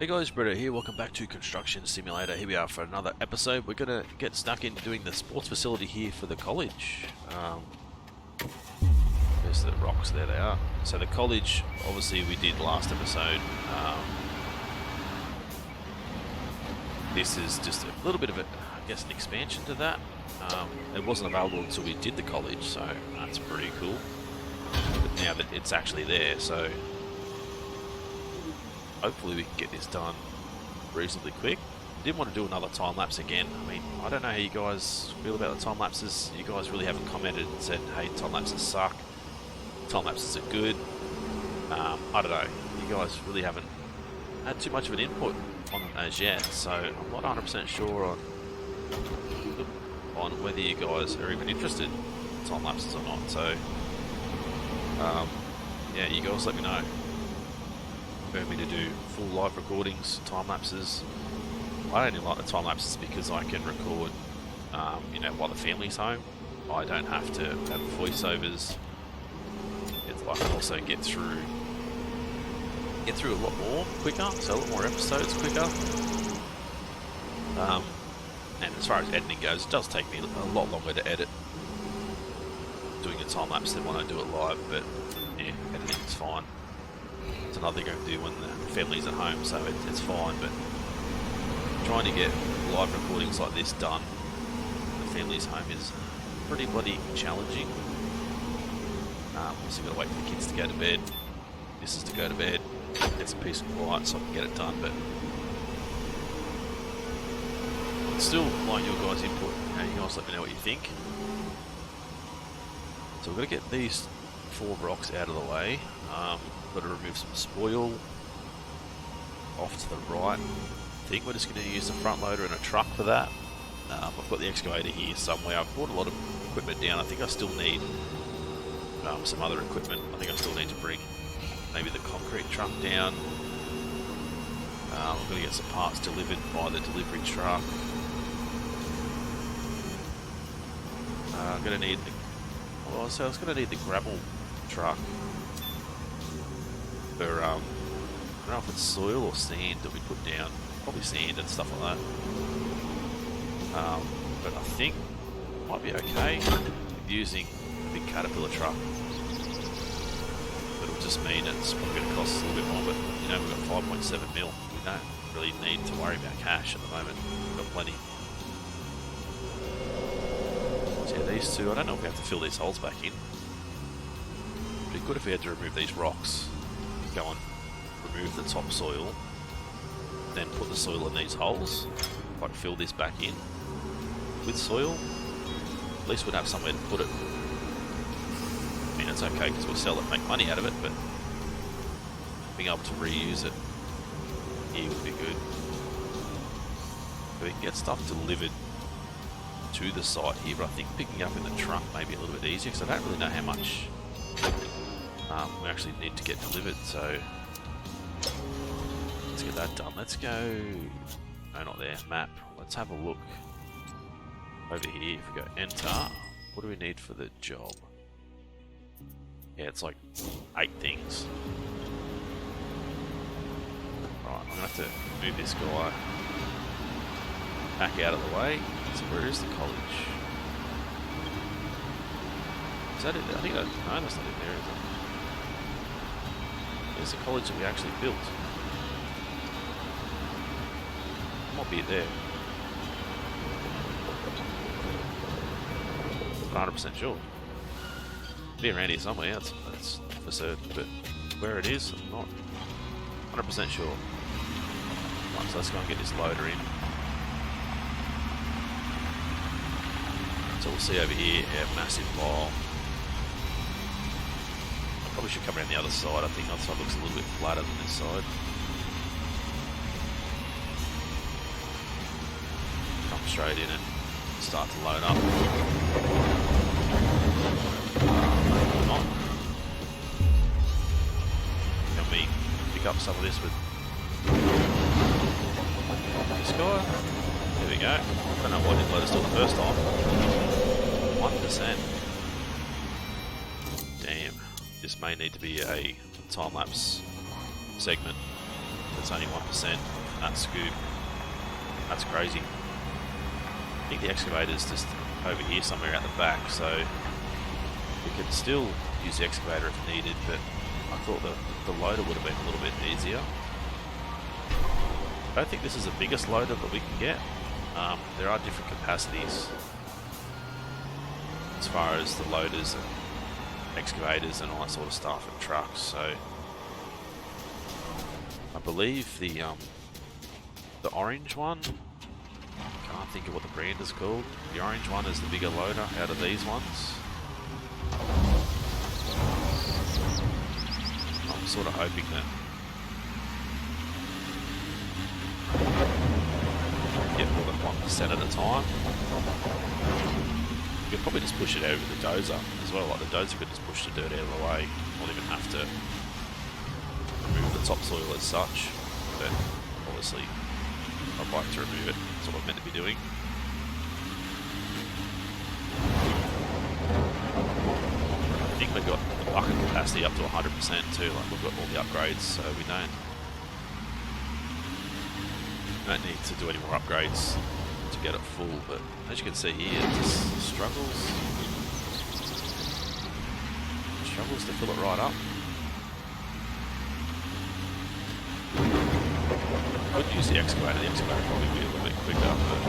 Hey guys, Britto here, welcome back to Construction Simulator. Here we are for another episode. We're going to get stuck into doing the sports facility here for the college. There's the rocks, there they are. So the college, obviously we did last episode. This is just a little bit of, I guess, an expansion to that. It wasn't available until we did the college, so that's pretty cool. But now that it's actually there, so hopefully we can get this done reasonably quick. I didn't want to do another time lapse again. I mean, I don't know how you guys feel about the time lapses. You guys really haven't commented and said, hey, time lapses suck. Time lapses are good. I don't know. You guys really haven't had too much of an input on them as yet, so I'm not 100% sure on whether you guys are even interested in time lapses or not. So, yeah, you guys let me know. For me to do full live recordings, time lapses. I don't even like the time lapses because I can record, you know, while the family's home. I don't have to have voiceovers. I can also get through a lot more quicker, so a lot more episodes quicker. And as far as editing goes, it does take me a lot longer to edit doing a time lapse than when I do it live. But yeah, editing's fine. It's another thing I can do when the family's at home, so it's fine, but trying to get live recordings like this done when the family's home is pretty bloody challenging. So you've got to wait for the kids to go to bed. This is to go to bed, get some peace and quiet so I can get it done, but still like your guys' input. You guys let me know what you think. So we've got to get these 4 rocks out of the way. Got to remove some spoil off to the right. I think we're just going to use the front loader and a truck for that. I've got the excavator here somewhere. I've brought a lot of equipment down. I think I still need some other equipment. I think I still need to bring maybe the concrete truck down. I'm going to get some parts delivered by the delivery truck. I'm going to need the, well, so I was going to need the gravel truck. For, I don't know if it's soil or sand that we put down. Probably sand and stuff like that. But I think it might be okay with using a big Caterpillar truck. But it'll just mean it's probably going to cost us a little bit more, but you know, we've got 5.7 mil. We don't really need to worry about cash at the moment. We've got plenty. So yeah, these two, I don't know if we have to fill these holes back in. It'd be good if we had to remove these rocks. Go and remove the topsoil, then put the soil in these holes. If I can fill this back in with soil, at least we'd have somewhere to put it. I mean, it's okay because we'll sell it, make money out of it, but being able to reuse it here would be good. So we can get stuff delivered to the site here, but I think picking up in the truck may be a little bit easier because I don't really know how much we actually need to get delivered, so let's get that done. Let's go, no, not there, map. Let's have a look over here. If we go enter, what do we need for the job? Yeah, it's like 8 things. Right, I'm gonna have to move this guy back out of the way. So where is the college? Is that it? I think that, no, that's not it there, is it? There's the college that we actually built. Might be there. I'm 100% sure. It'll be around here somewhere, that's for certain, but where it is, I'm not 100% sure. Right, so let's go and get this loader in. So we'll see over here, our massive pile. Probably should come around the other side. I think that side looks a little bit flatter than this side. Come straight in and start to load up. Maybe not. Can we pick up some of this with this guy? There we go. I don't know why I didn't let us do it the first time. 1%. Damn. This may need to be a time-lapse segment it's only 1%. That scoop. That's crazy. I think the excavator's just over here somewhere out the back, so we could still use the excavator if needed, but I thought the loader would have been a little bit easier. I don't think this is the biggest loader that we can get. There are different capacities as far as the loaders and excavators and all that sort of stuff and trucks, so I believe the orange one, can't think of what the brand is called, the orange one is the bigger loader out of these ones. I'm sort of hoping that get more than 1% at a time. You could probably just push it over the dozer as well, like the dozer could just push the dirt out of the way, not even have to remove the topsoil as such, but obviously I'd like to remove it, that's what I'm meant to be doing. I think we've got the bucket capacity up to 100% too, like we've got all the upgrades, so we don't need to do any more upgrades to get it full, but as you can see here, it just struggles to fill it right up. Could use the excavator probably be a little bit quicker, but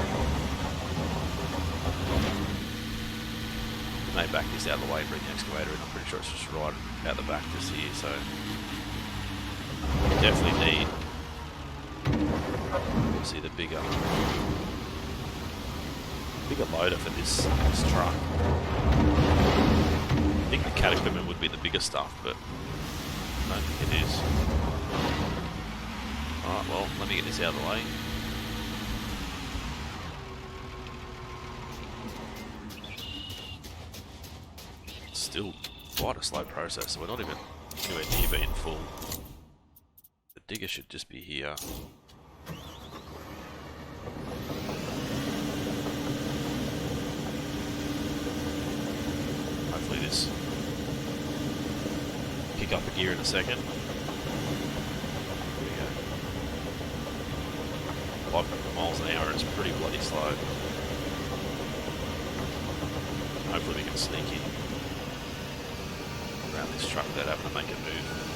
may back this out of the way and bring the excavator in. I'm pretty sure it's just right out the back just here, so we definitely need see the bigger loader for this truck. I think the cat equipment would be the bigger stuff, but I don't think it is. Alright, well, let me get this out of the way. Still quite a slow process, so we're not even anywhere near being full. The digger should just be here. Hopefully this kick up a gear in a second. There we go. 500 miles an hour is pretty bloody slow. Hopefully we can sneak in around this truck without having to make it move.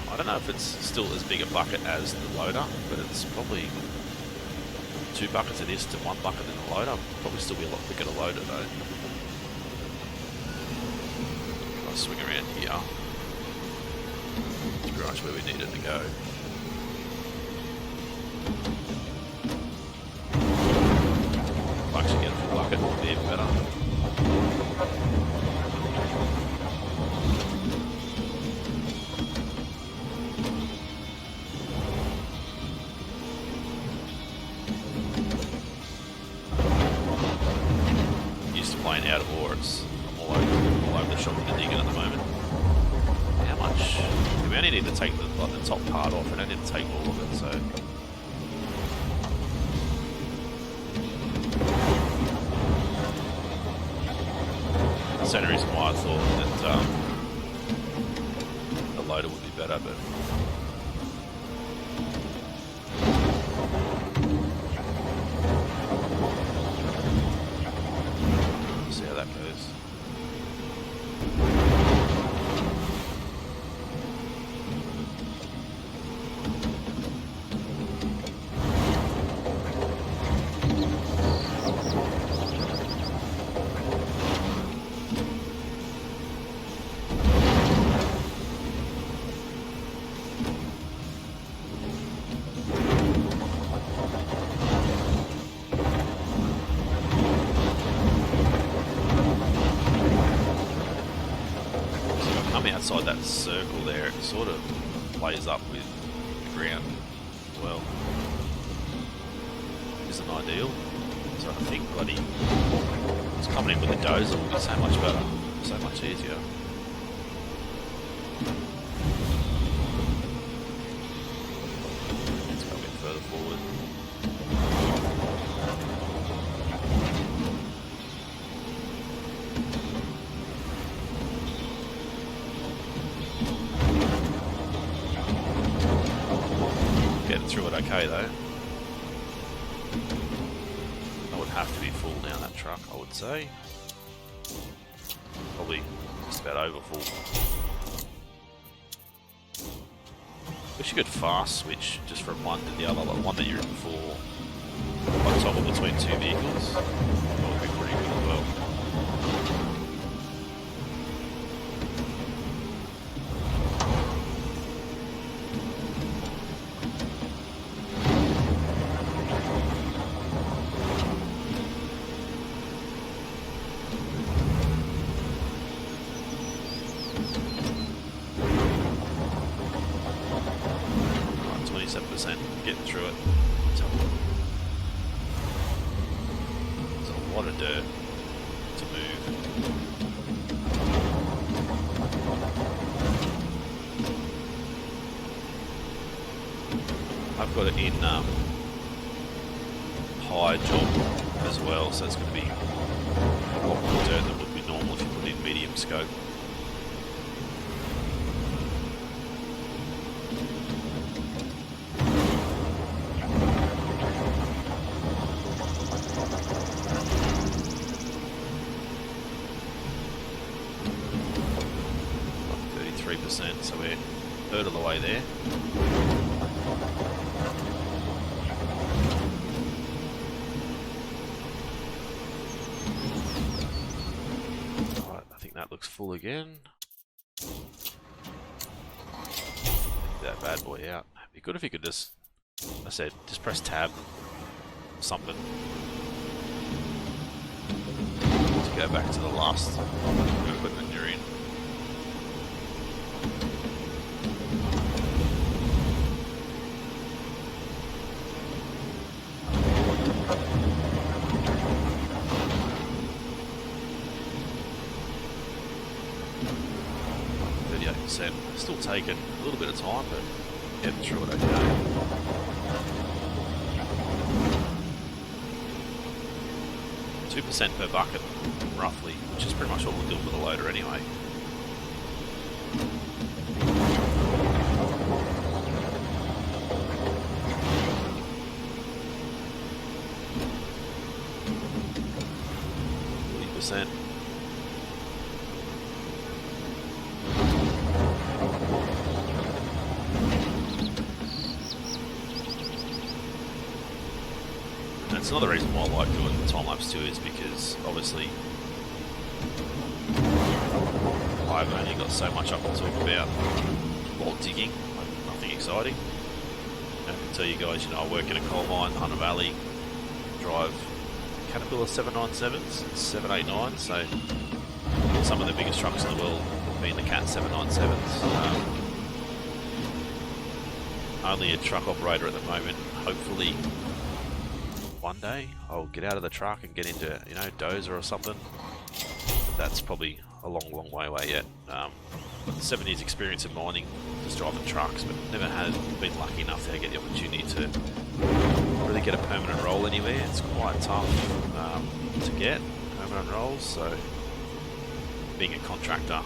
I don't know if it's still as big a bucket as the loader, but it's probably 2 buckets it is to 1 bucket in the loader. Probably still be a lot quicker to load it though. I'll swing around here. It's pretty much where we need it to go. I'll actually get a full bucket, it would be even better. Playing out of ore, I'm all over the shop with the digger at the moment. How much? We only need to take the top part off, we don't need to take all of it, so. That's the only reason why I thought that the loader would be better, but. See how that goes. Outside that circle there, it sort of plays up with the ground as well. Isn't ideal. So I think bloody it's coming in with the dozer will be so much better, so much easier. Let's go a bit further forward. through it okay though. That would have to be full now, that truck, I would say. Probably just about over full. Wish you could fast switch just from one to the other, like one that you're in before, like toggle between two vehicles. That would be pretty good as well. Getting through it. There's a lot of dirt to move. I've got it in high job as well, so it's going to be a lot more dirt than would be normal if you put it in medium scope. So we're a third of the way there. Alright, I think that looks full again. Take that bad boy out. It'd be good if you could just, I said, just press tab or something to go back to the last equipment you're in. Still taking a little bit of time, but getting through it okay. $2% per bucket, roughly, which is pretty much what we'll do with a loader anyway. %. That's another reason why I like doing the time lapse too, is because obviously I've only got so much I can talk about while digging, like nothing exciting. I can tell you guys, I work in a coal mine, Hunter Valley, drive Caterpillar 797s, 789s, so some of the biggest trucks in the world being the Cat 797s. Only a truck operator at the moment. Hopefully one day I'll get out of the truck and get into, dozer or something. But that's probably a long way away yet. 7 years experience in mining, just driving trucks, but never been lucky enough to get the opportunity to really get a permanent role anywhere. It's quite tough to get permanent roles, so being a contractor,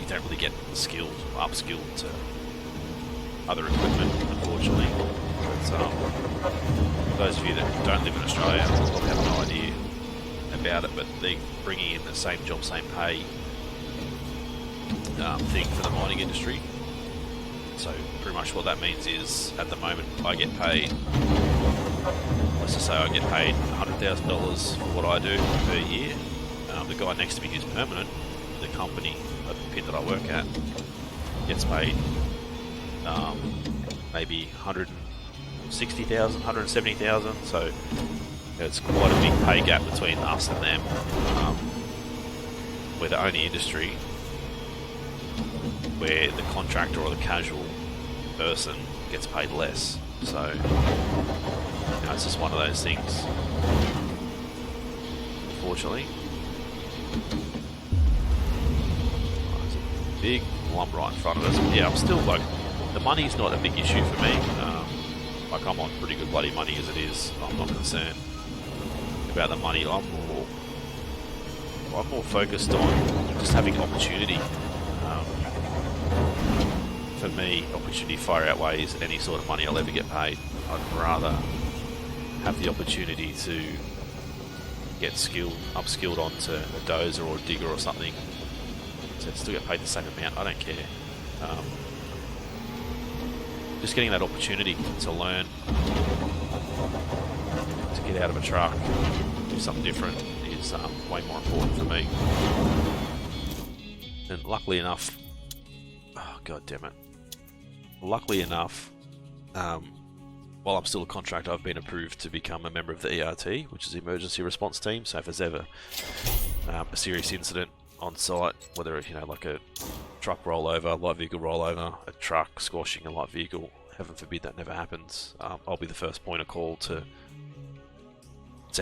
you don't really get upskilled to other equipment, unfortunately. But for those of you that don't live in Australia, probably have no idea about it, but they're bringing in the same job, same pay thing for the mining industry. So pretty much what that means is, at the moment, I get paid, let's just say I get paid $100,000 for what I do per year. The guy next to me who's permanent, the company, the pit that I work at, gets paid maybe $160,000, $170,000. So it's quite a big pay gap between us and them. We're the only industry where the contractor or the casual person gets paid less. So it's just one of those things, unfortunately. There's a big lump right in front of us. But yeah, I'm still the money's not a big issue for me. I'm on pretty good bloody money as it is. I'm not concerned about the money. I'm more focused on just having opportunity for me, opportunity far outweighs any sort of money I'll ever get paid. I'd rather have the opportunity to get upskilled onto a dozer or a digger or something, to still get paid the same amount. I don't care. Just getting that opportunity to learn, to get out of a truck, do something different is way more important for me. And luckily enough, oh god damn it, luckily enough, while I'm still a contractor, I've been approved to become a member of the ERT, which is the Emergency Response Team. So if there's ever a serious incident on site, whether like a truck rollover, light vehicle rollover, a truck squashing a light vehicle, heaven forbid that never happens, I'll be the first point of call to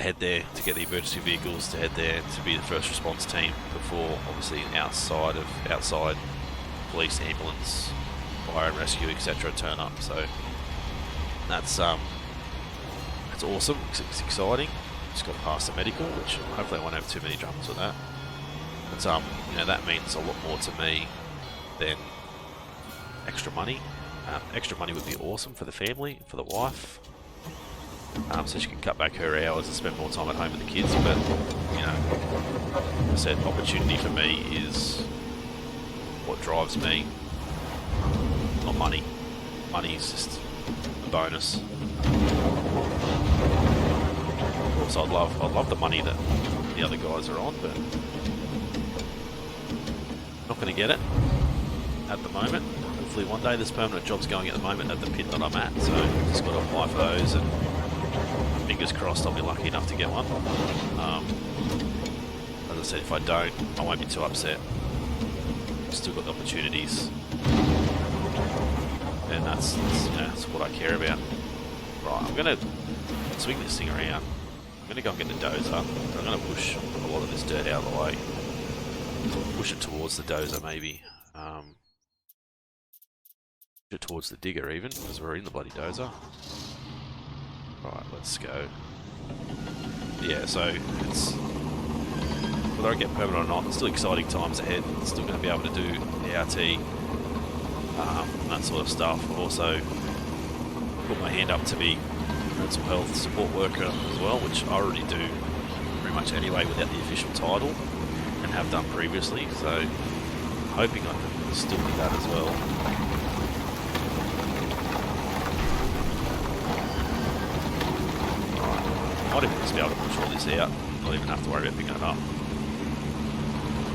head there, to get the emergency vehicles, to head there, to be the first response team before obviously outside police, ambulance, fire and rescue, etc. turn up. So that's awesome. It's exciting. Just got to pass the medical, which hopefully I won't have too many dramas with that. But that means a lot more to me than extra money. Extra money would be awesome for the family, for the wife, so she can cut back her hours and spend more time at home with the kids. But like I said, opportunity for me is what drives me, not money. Money is just a bonus. Of course, I'd love the money that the other guys are on, but not going to get it at the moment. Hopefully one day there's permanent jobs going at the moment at the pit that I'm at, so just got to apply for those, and fingers crossed I'll be lucky enough to get one. As I said, if I don't, I won't be too upset. Still got the opportunities, and that's what I care about. Right, I'm going to swing this thing around. I'm going to go and get the dozer. I'm going to push a lot of this dirt out of the way. Push it towards the dozer maybe. Push it towards the digger even, because we're in the bloody dozer. Right, let's go. Yeah, so it's, whether I get permanent or not, it's still exciting times ahead. Still going to be able to do ART, that sort of stuff. I've also put my hand up to be mental health support worker as well, which I already do pretty much anyway without the official title, and have done previously, so hoping I can still do that as well. Right, might even just be able to push all this out, not even have to worry about picking it up.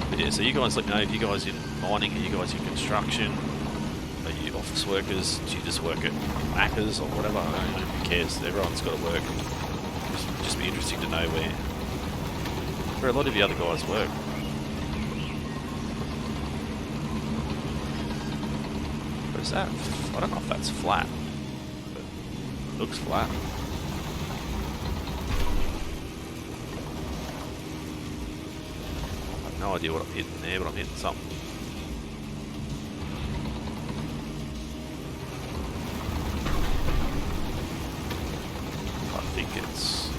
But yeah, so you guys let me know if you guys in mining, are you guys in construction, are you office workers, do you just work at Macca's or whatever? I don't know, who cares, everyone's got to work. Just be interesting to know where a lot of the other guys work. What is that? I don't know if that's flat, but it looks flat. I have no idea what I'm hitting there, but I'm hitting something. I think it's...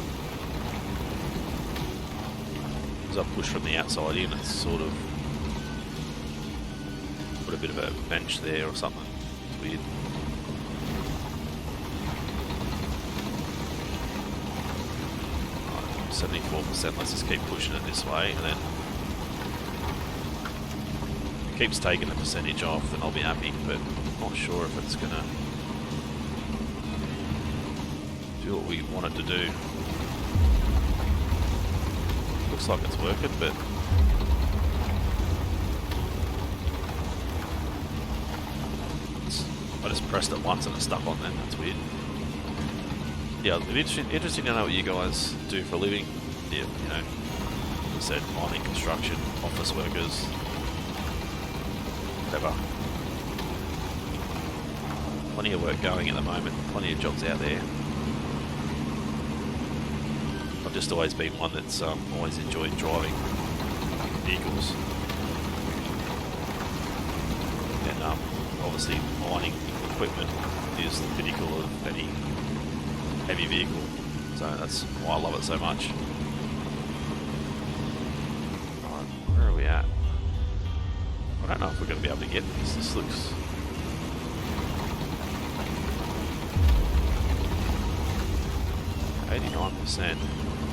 as I push from the outside in, it's sort of put a bit of a bench there or something. It's weird. Right, 74%, let's just keep pushing it this way, and then if it keeps taking the percentage off, then I'll be happy, but I'm not sure if it's gonna do what we want it to do. Looks like it's working, but I just pressed it once and it stuck on then. That's weird. Yeah, it'd be interesting to know what you guys do for a living. Yeah, you know, as I said, mining, construction, office workers, whatever. Plenty of work going at the moment, plenty of jobs out there. I've just always been one that's always enjoyed driving vehicles. And obviously mining equipment is the pinnacle of any heavy vehicle. So that's why I love it so much. Right, where are we at? I don't know if we're going to be able to get this. This looks 89%.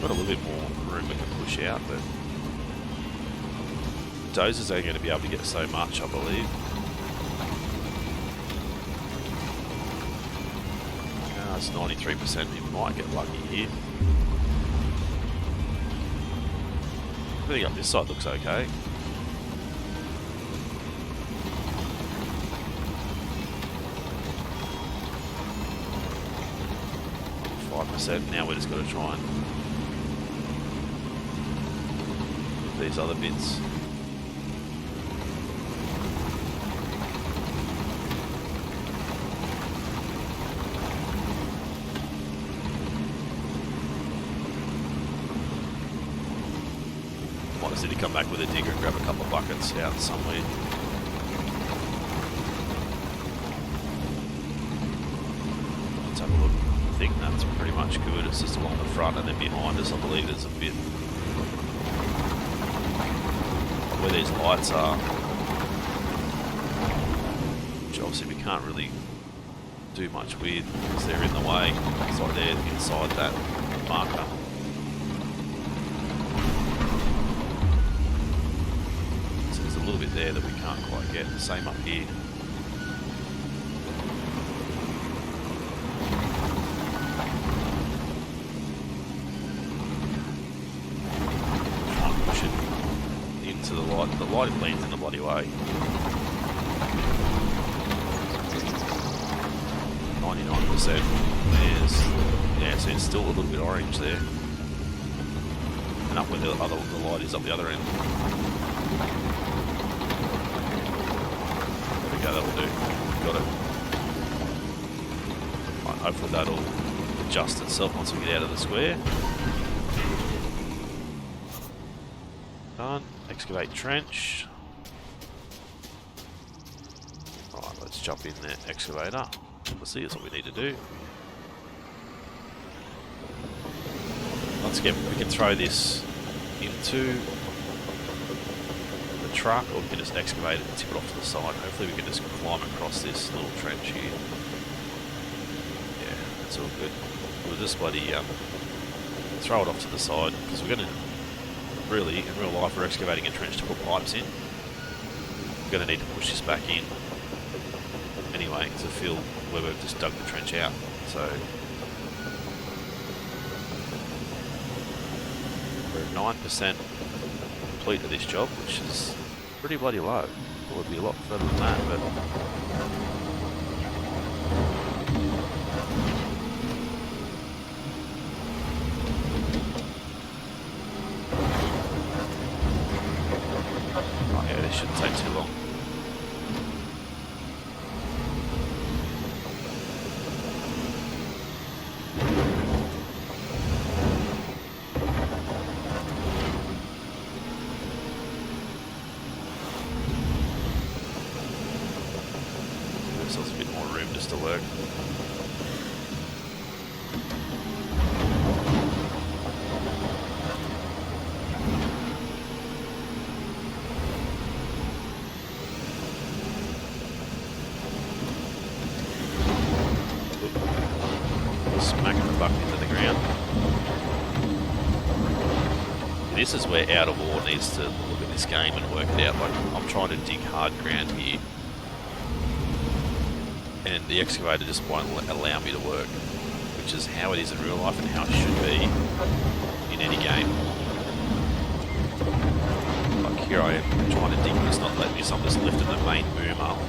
Got a little bit more room we can push out, but dozers are going to be able to get so much, I believe. It's 93%. We might get lucky here. Everything up this side looks okay. Now we're just got to try and move these other bits. Might just need to come back with a digger and grab a couple of buckets out somewhere. Let's have a look. I think that's pretty much good. It's just along the front, and then behind us I believe there's a bit where these lights are, which obviously we can't really do much with because they're in the way. It's like they're inside that marker. So there's a little bit there that we can't quite get. Same up here. The lighting bleeds in the bloody way. 99%. Yeah, so it's still a little bit orange there. And up where the light is up the other end. There we go, that'll do. Got it. Right, hopefully that'll adjust itself once we get out of the square. Done. Excavate trench. Right, let's jump in there. Excavator. Obviously, that's what we need to do. We can throw this into the truck, or we can just excavate it and tip it off to the side. Hopefully we can just climb across this little trench here. Yeah, that's all good. We'll just bloody throw it off to the side, because we're going to really, in real life, we're excavating a trench to put pipes in. We're going to need to push this back in anyway to fill where we've just dug the trench out. So we're at 9% complete of this job, which is pretty bloody low. It would be a lot further than that, but shouldn't take too long. Give ourselves a bit more room just to work. Smacking the bucket into the ground. This is where Out of War needs to look at this game and work it out. Like, I'm trying to dig hard ground here, and the excavator just won't allow me to work, which is how it is in real life and how it should be in any game. Like, here I am trying to dig, and it's not letting me, so I'm just lifting the main boom up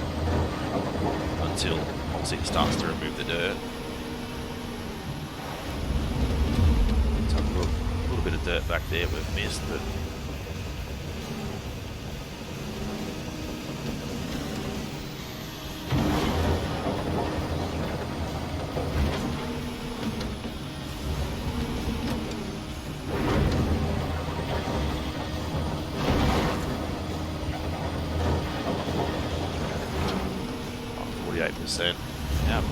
until obviously it starts to remove the dirt. Bit of dirt back there we've missed, but oh, 48%. How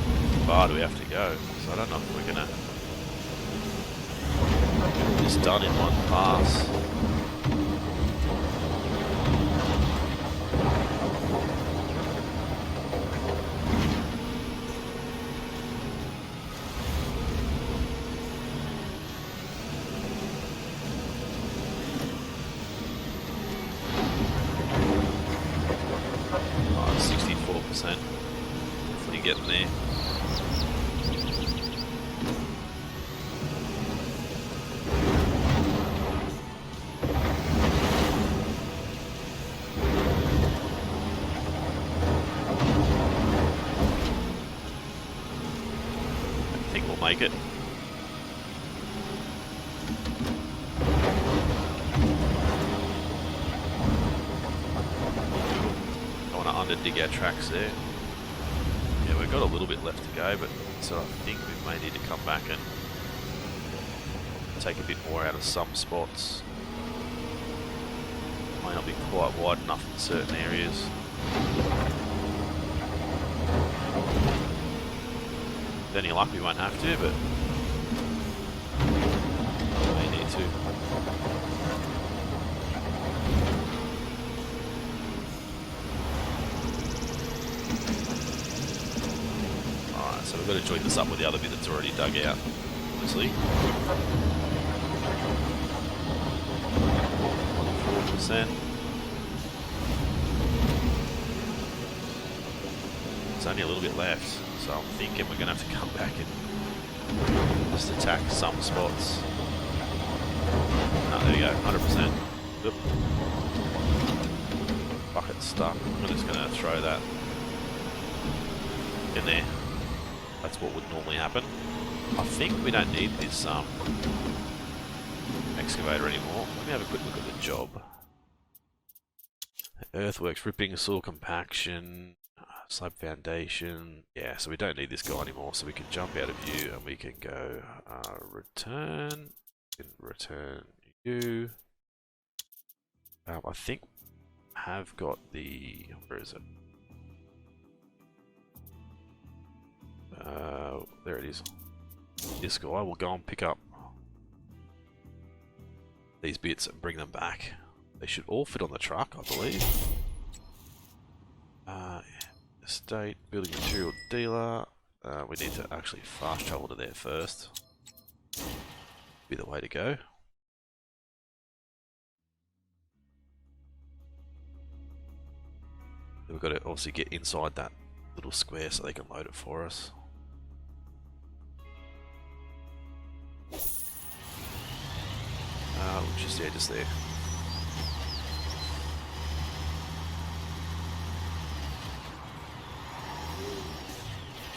far do we have to go? So I don't know if we're gonna it's done in one pass. 100%. Definitely getting there. I think we'll make it. Dig our tracks there. Yeah, we've got a little bit left to go, but so I think we may need to come back and take a bit more out of some spots. Might not be quite wide enough in certain areas. With any luck we won't have to, but we may need to. So we've got to join this up with the other bit that's already dug out, obviously. 4%. It's only a little bit left, so I'm thinking we're going to have to come back and just attack some spots. Oh, there we go, 100%. Yep. Bucket stuck. I'm just going to throw that in there. That's what would normally happen. I think we don't need this excavator anymore. Let me have a quick look at the job. Earthworks, ripping, soil compaction, slab foundation. Yeah, so we don't need this guy anymore, so we can jump out of view and we can go return. Return you. I think I have got the... where is it? There it is. This guy will go and pick up these bits and bring them back. They should all fit on the truck, I believe. Estate, building material dealer. We need to actually fast travel to there first. Be the way to go. We've got to obviously get inside that little square so they can load it for us. Just there.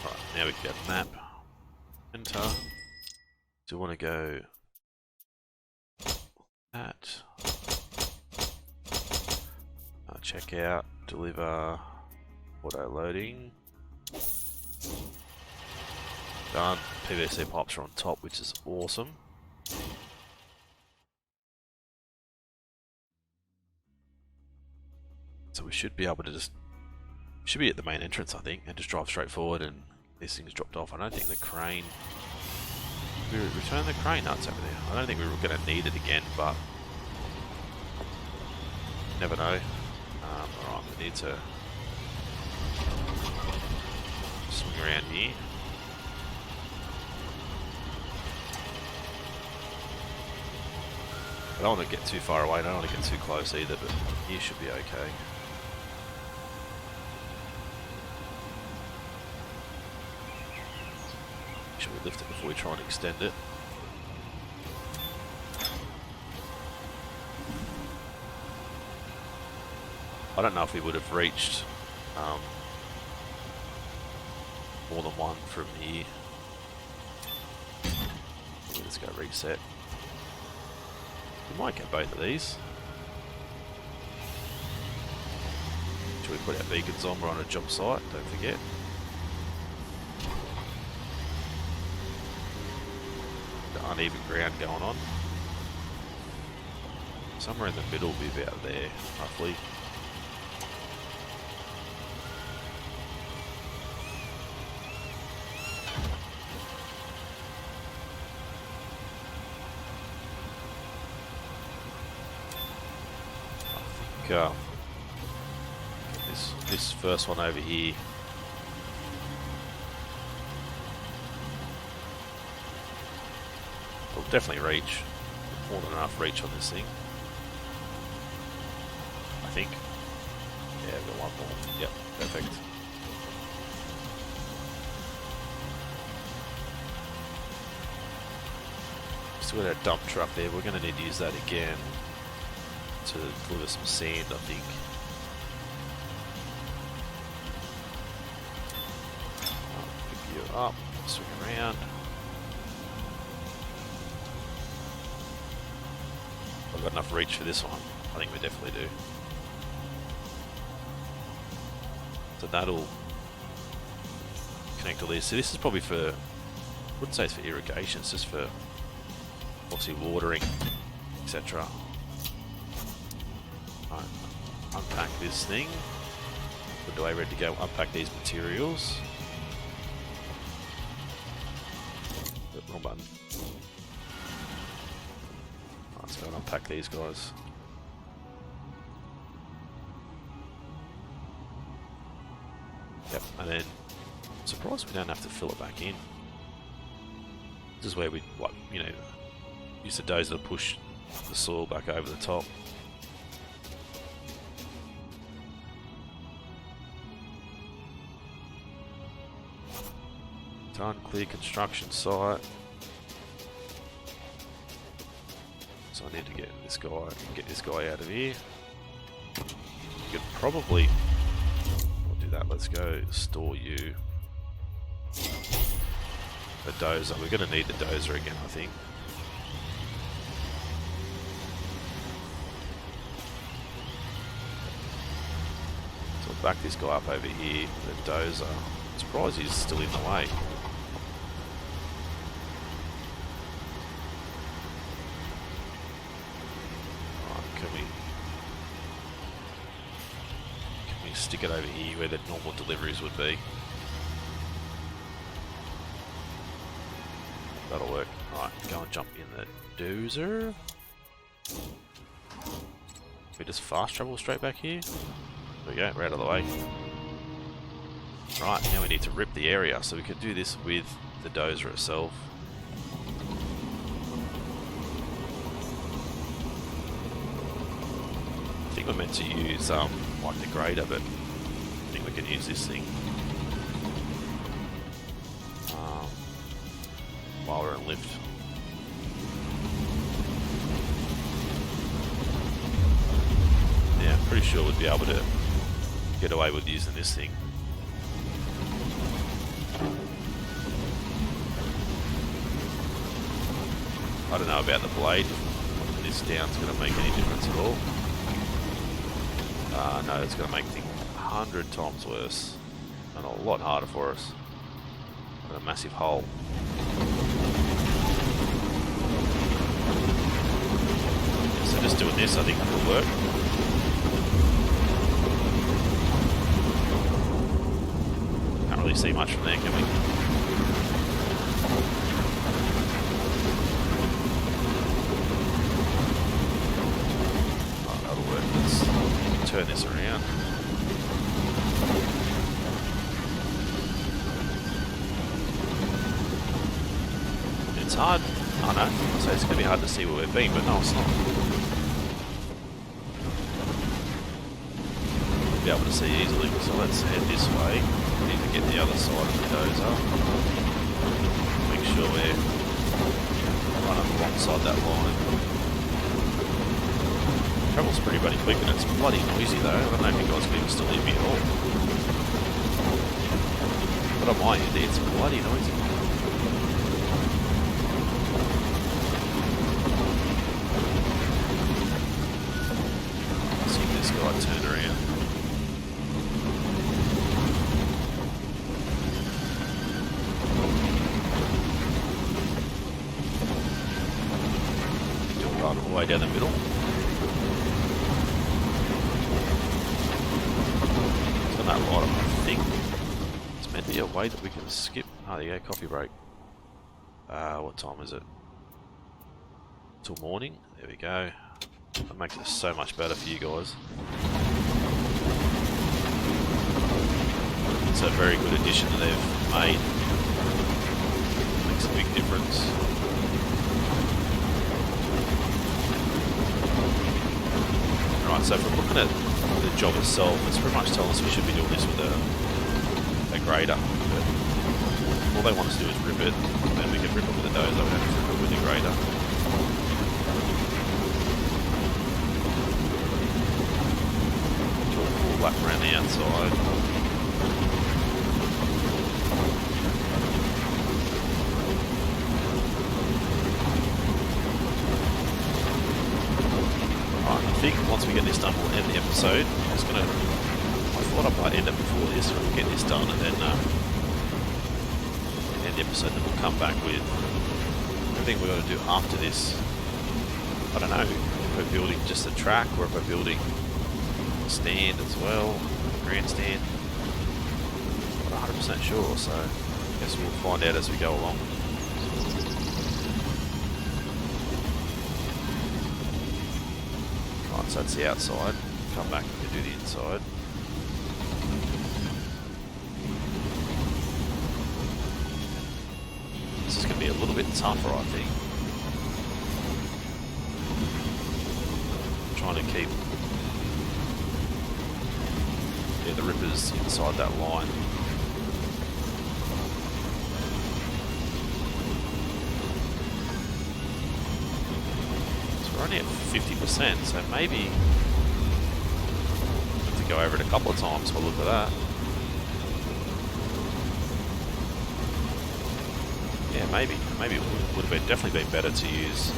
Alright, now we can go map. Enter. Do we want to go that? Check out, deliver, auto loading. Done. PVC pipes are on top, which is awesome. So we should be able to should be at the main entrance, I think, and just drive straight forward and these things dropped off. I don't think the crane... we return the crane? No, it's over there. I don't think we were going to need it again, but... you never know. Alright, we need to swing around here. I don't want to get too far away, I don't want to get too close either, but here should be okay. Should we lift it before we try and extend it? I don't know if we would have reached more than one from here. Let's go reset. We might get both of these. Should we put our beacons on? We're on a job site, don't forget. The uneven ground going on. Somewhere in the middle will be about there, roughly. This first one over here. Will definitely reach. More than enough reach on this thing. I think. Yeah, we've got one more. Yep, perfect. still got our dump truck there. We're going to need to use that again to deliver some sand, I think. I'll pick you up, swing around. I've got enough reach for this one. I think we definitely do. So that'll connect all these. So this is probably for, I wouldn't say it's for irrigation, it's just for obviously watering, etc. Right, unpack this thing. Put it away, ready to go. Unpack these materials. Wrong button. Let's go and unpack these guys. Yep, and then I'm surprised we don't have to fill it back in. This is where we, you know, use the dozer to push the soil back over the top. Done, clear construction site. So I need to get this guy out of here. You could probably, we'll do that, let's go store you. The dozer, we're going to need the dozer again, I think. So we'll back this guy up over here, the dozer. I'm surprised he's still in the way. Stick it over here where the normal deliveries would be. That'll work. Right, go and jump in the dozer. We just fast travel straight back here. There we go, we're out of the way. Right, now we need to rip the area, so we can do this with the dozer itself. I think we're meant to use like the grader, but I think we can use this thing while we're in lift. Yeah, I'm pretty sure we'd be able to get away with using this thing. I don't know about the blade. If this down's going to make any difference at all. No, it's going to make things 100 times worse and a lot harder for us. Got a massive hole. Yeah, so just doing this, I think will work. Can't really see much from there, can we? Oh, that'll work. Let's turn this around. It's hard. I know. I'll say it's going to be hard to see where we've been, but no, it's not. We'll be able to see easily. So let's head this way. We need to get the other side of the dozer. Make sure we're right up alongside that line. Travel's pretty bloody quick and it's bloody noisy though. I don't know if you guys can even still hear me at all. But on my end, it's bloody noisy. Let's get this guy turned around. Do it right all the way down the middle. That bottom, I think it's meant to be a way that we can skip. Oh, there you go, coffee break. What time is it? Till morning. There we go. That makes it so much better for you guys. It's a very good addition that they've made. Makes a big difference. Right, so if we're looking at the job itself, it's pretty much telling us we should be doing this with a grader. But all they want us to do is rip it, and then we can rip it with a dozer, we don't have to rip it with a grader. Do a full lap around the outside. Alright, I think once we get this done, we'll end the episode. I thought I might end it before this, or we'll get this done and then end the episode, then we'll come back with everything we're going to do after this. I don't know if we're building just a track or if we're building a stand as well, a grandstand. I'm not 100% sure, so I guess we'll find out as we go along. Right, so that's the outside. Come back and do the inside. This is going to be a little bit tougher, I think. Trying to keep the rippers inside that line. So we're only at 50%, so maybe have to go over it a couple of times by the look at that. Yeah, maybe it would have definitely been better to use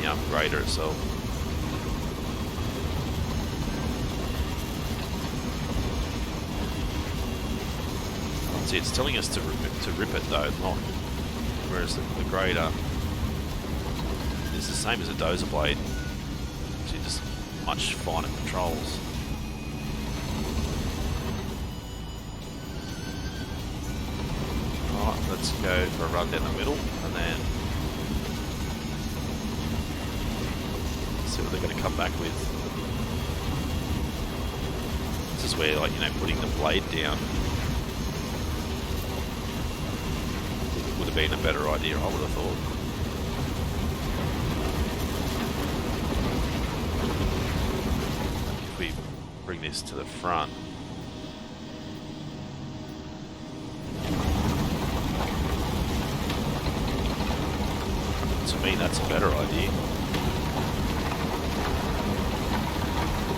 the grader itself. See, it's telling us to rip it though, not whereas the grader is the same as a dozer blade. So just much finer controls. Alright, let's go for a run down the middle and then see what they're going to come back with. This is where, like, you know, putting the blade down would have been a better idea, I would have thought. If we bring this to the front, to me that's a better idea.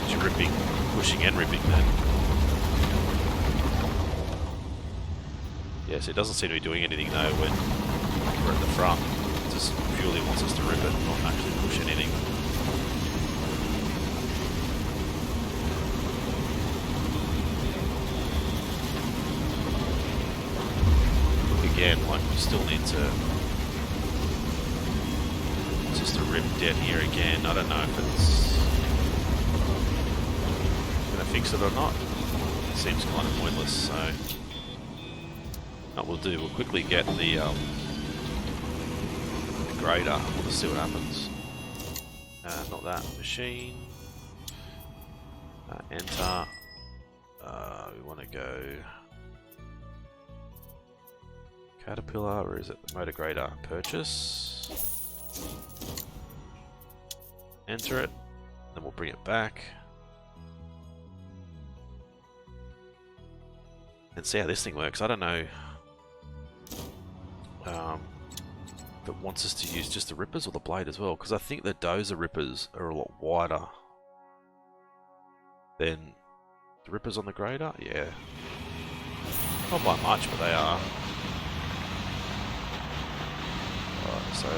You're ripping, pushing and ripping then. Yes, it doesn't seem to be doing anything though when we're at the front. It just purely wants us to rip it, not actually push anything. Look again, like we still need to just to rip down here again. I don't know if it's gonna fix it or not. It seems kind of pointless, so what we'll do, we'll quickly get the grader. We'll see what happens. Not that. Machine. Enter. We want to go Caterpillar, or is it the motor grader? Purchase. Enter it. Then we'll bring it back. And see how this thing works. I don't know if it wants us to use just the rippers or the blade as well, because I think the dozer rippers are a lot wider than the rippers on the grader. Yeah, not by much, but they are. Alright, so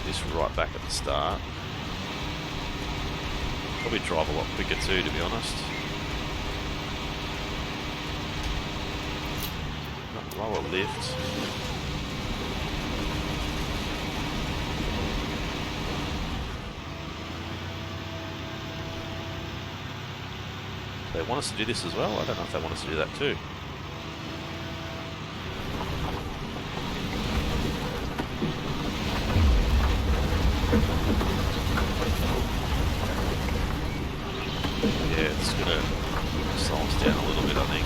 this right back at the start. Probably drive a lot quicker too, to be honest. Lower lift. They want us to do this as well? I don't know if they want us to do that too. Yeah, it's gonna slow us down a little bit, I think.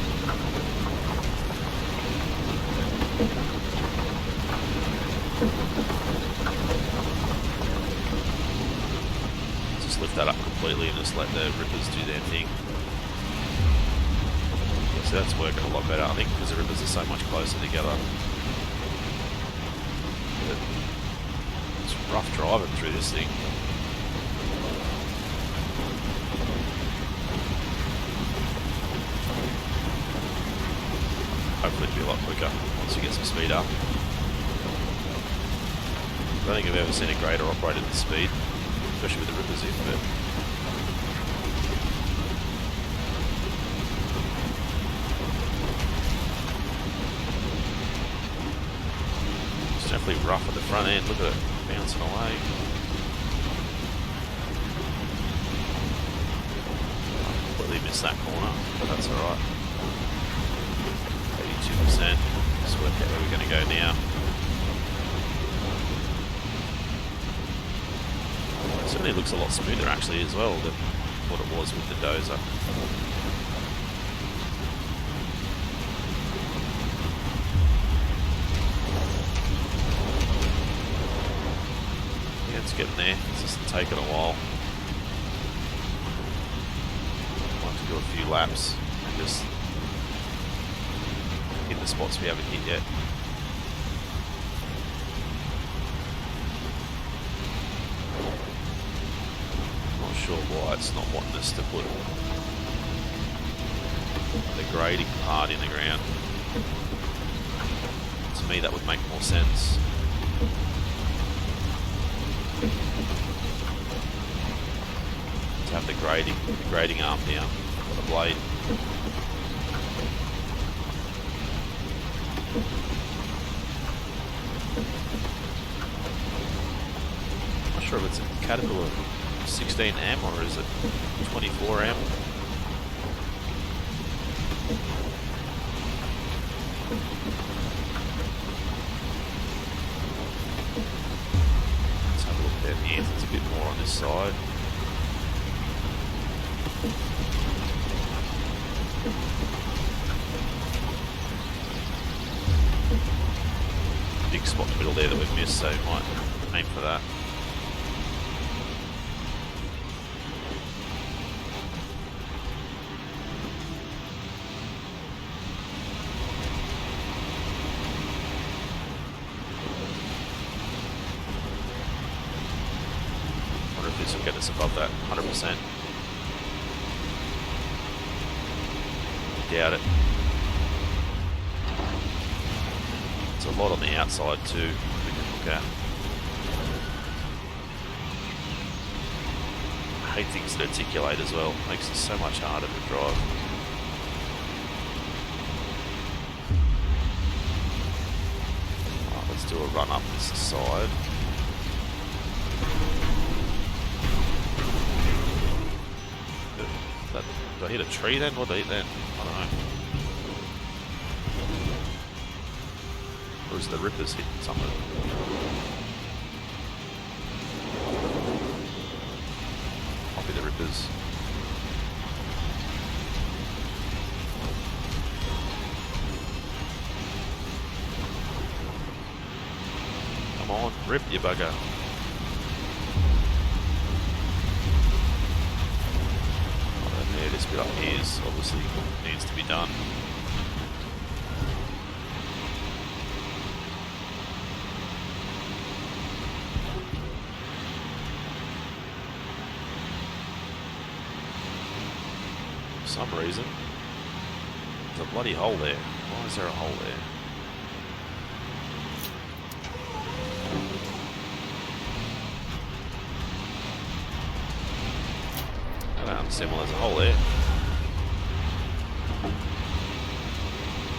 Just lift that up completely and just let the rippers do their thing. So that's working a lot better, I think, because the rippers are so much closer together. But it's rough driving through this thing. Hopefully it'll be a lot quicker once you get some speed up. I don't think I've ever seen a grader operate at this speed, especially with the rippers in, but it's definitely rough at the front end. Look at it bouncing away. I completely missed that corner, but that's alright. 82%. Let's work out where we're going to go now. It certainly looks a lot smoother actually as well than what it was with the dozer. Yeah, it's getting there. It's just taking a while. I'll have to do a few laps and just hit the spots we haven't hit yet. Not sure why it's not wanting us to put the grading part in the ground. To me that would make more sense. To have the grading arm down for the blade. Not sure if it's a Caterpillar 16M or is it 24M? Let's have a look down here. There's a bit more on this side. Big spot in the middle there that we've missed, so we might aim for that. Wonder if this will get us above that 100%. Doubt it. There's a lot on the outside too we can look at. I hate things that articulate as well. It makes it so much harder to drive. Right, let's do a run up this side. Did I hit a tree then? What did I hit then? I don't know. Or is the rippers hitting something? Might be the rippers. Come on, rip you bugger. Yeah, this bit up here is obviously needs to be done. For some reason, there's a bloody hole there. Why is there a hole there? I don't understand why there's a hole there.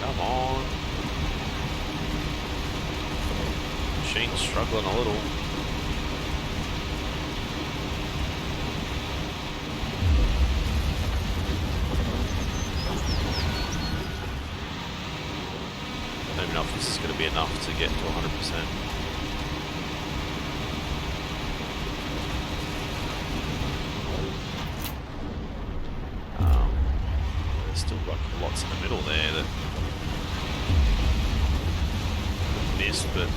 Come on. Machine's struggling a little. I don't even know if this is going to be enough to get to 100%. Still got lots in the middle there that missed, but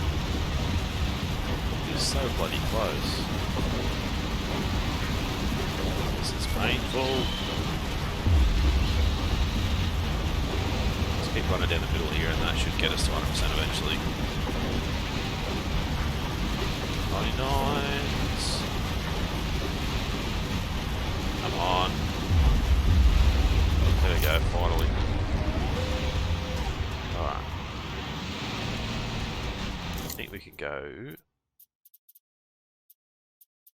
it's so bloody close. This is painful. Keep running down the middle here and that should get us to 100% eventually. 99s. Come on. There we go, finally. Alright. I think we can go...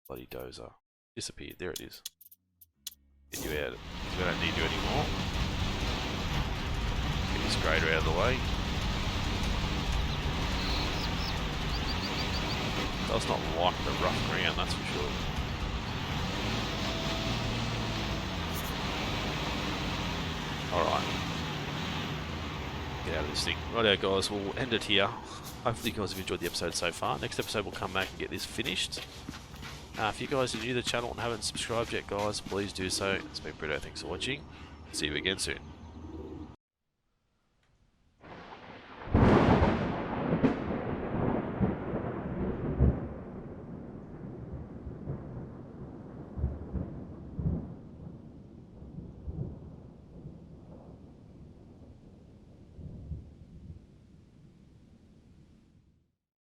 Bloody dozer. Disappeared, there it is. Get you out, because we don't need you anymore. Get this grader out of the way. Does not like the rough ground, that's for sure. Alright. Get out of this thing. Righto guys, we'll end it here. Hopefully you guys have enjoyed the episode so far. Next episode we'll come back and get this finished. If you guys are new to the channel and haven't subscribed yet guys, please do so. It's been Britto, thanks for watching. See you again soon.